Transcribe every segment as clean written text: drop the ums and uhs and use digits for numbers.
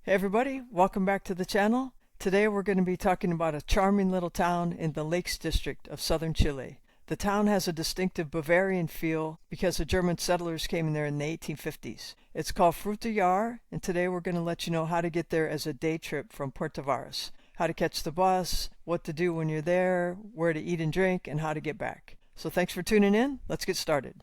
Hey everybody, welcome back to the channel. Today we're going to be talking about a charming little town in the Lakes District of southern Chile. The town has a distinctive Bavarian feel because the German settlers came in there in the 1850s. It's called Frutillar, and today we're going to let you know how to get there as a day trip from Puerto Varas. How to catch the bus, what to do when you're there, where to eat and drink, and how to get back. So thanks for tuning in. Let's get started.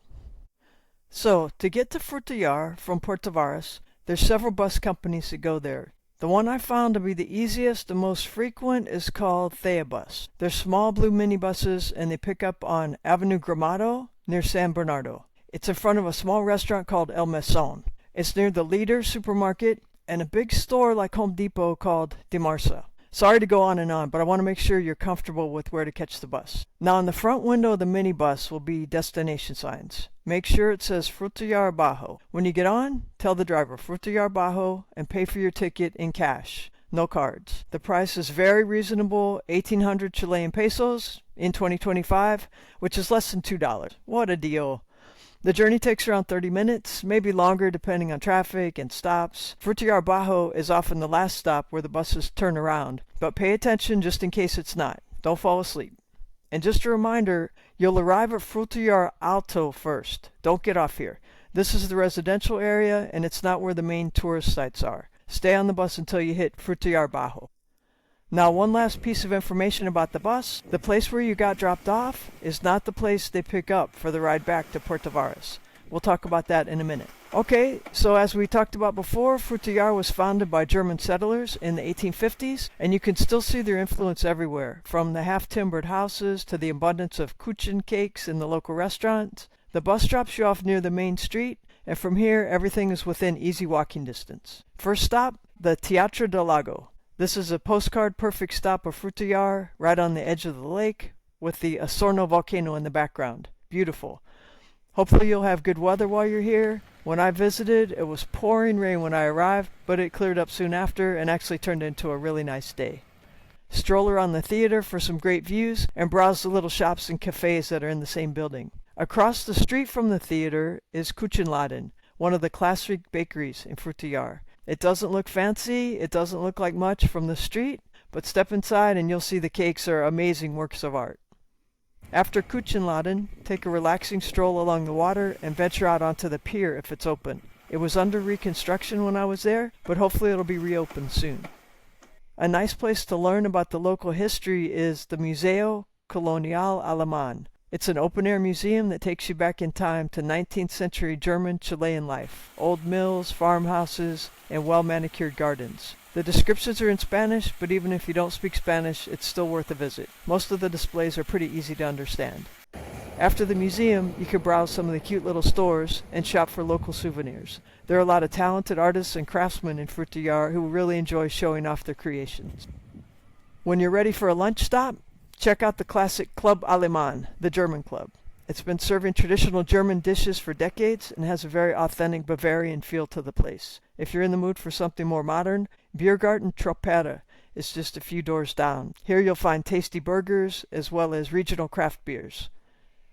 So, to get to Frutillar from Puerto Varas, there's several bus companies that go there. The one I found to be the easiest and most frequent is called Theabus. They're small blue minibuses and they pick up on Avenue Gramado near San Bernardo. It's in front of a small restaurant called El Mesón. It's near the Leader supermarket and a big store like Home Depot called De Marsa. Sorry to go on, but I want to make sure you're comfortable with where to catch the bus. Now, in the front window of the minibus will be destination signs. Make sure it says Frutillar Bajo. When you get on, tell the driver Frutillar Bajo and pay for your ticket in cash, no cards. The price is very reasonable, 1,800 Chilean pesos in 2025, which is less than $2. What a deal. The journey takes around 30 minutes, maybe longer depending on traffic and stops. Frutillar Bajo is often the last stop where the buses turn around, but pay attention just in case it's not. Don't fall asleep. And just a reminder, you'll arrive at Frutillar Alto first. Don't get off here. This is the residential area and it's not where the main tourist sites are. Stay on the bus until you hit Frutillar Bajo. Now, one last piece of information about the bus. The place where you got dropped off is not the place they pick up for the ride back to Puerto Varas. We'll talk about that in a minute. Okay, so as we talked about before, Frutillar was founded by German settlers in the 1850s, and you can still see their influence everywhere, from the half-timbered houses to the abundance of kuchen cakes in the local restaurants. The bus drops you off near the main street, and from here, everything is within easy walking distance. First stop, the Teatro del Lago. This is a postcard-perfect stop of Frutillar, right on the edge of the lake, with the Osorno Volcano in the background. Beautiful. Hopefully you'll have good weather while you're here. When I visited, it was pouring rain when I arrived, but it cleared up soon after and actually turned into a really nice day. Stroll around the theater for some great views and browse the little shops and cafes that are in the same building. Across the street from the theater is Kuchen, one of the classic bakeries in Frutillar. It doesn't look fancy, it doesn't look like much from the street, but step inside and you'll see the cakes are amazing works of art. After Kuchenladen, take a relaxing stroll along the water and venture out onto the pier if it's open. It was under reconstruction when I was there, but hopefully it'll be reopened soon. A nice place to learn about the local history is the Museo Colonial Alemán. It's an open-air museum that takes you back in time to 19th century German Chilean life. Old mills, farmhouses, and well-manicured gardens. The descriptions are in Spanish, but even if you don't speak Spanish, it's still worth a visit. Most of the displays are pretty easy to understand. After the museum, you can browse some of the cute little stores and shop for local souvenirs. There are a lot of talented artists and craftsmen in Frutillar who really enjoy showing off their creations. When you're ready for a lunch stop, check out the classic Club Alemán, the German club. It's been serving traditional German dishes for decades and has a very authentic Bavarian feel to the place. If you're in the mood for something more modern, Biergarten Tropera is just a few doors down. Here you'll find tasty burgers as well as regional craft beers.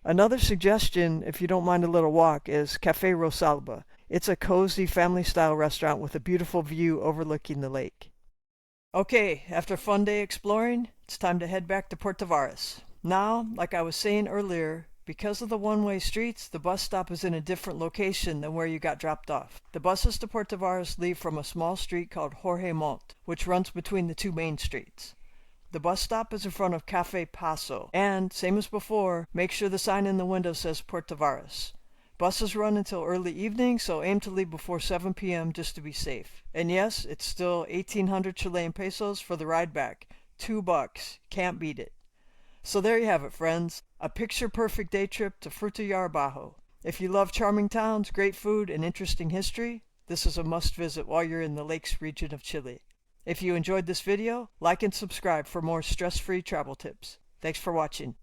Another suggestion, if you don't mind a little walk, is Café Rosalba. It's a cozy family-style restaurant with a beautiful view overlooking the lake. Okay, after a fun day exploring, it's time to head back to Puerto Varas. Now, like I was saying earlier, because of the one-way streets, the bus stop is in a different location than where you got dropped off. The buses to Puerto Varas leave from a small street called Jorge Montt, which runs between the two main streets. The bus stop is in front of Café Paso, and, same as before, make sure the sign in the window says Puerto Varas. Buses run until early evening, so aim to leave before 7 p.m. just to be safe. And yes, it's still 1,800 Chilean pesos for the ride back. $2. Can't beat it. So there you have it, friends. A picture-perfect day trip to Frutillar Bajo. If you love charming towns, great food, and interesting history, this is a must-visit while you're in the Lakes region of Chile. If you enjoyed this video, like and subscribe for more stress-free travel tips. Thanks for watching.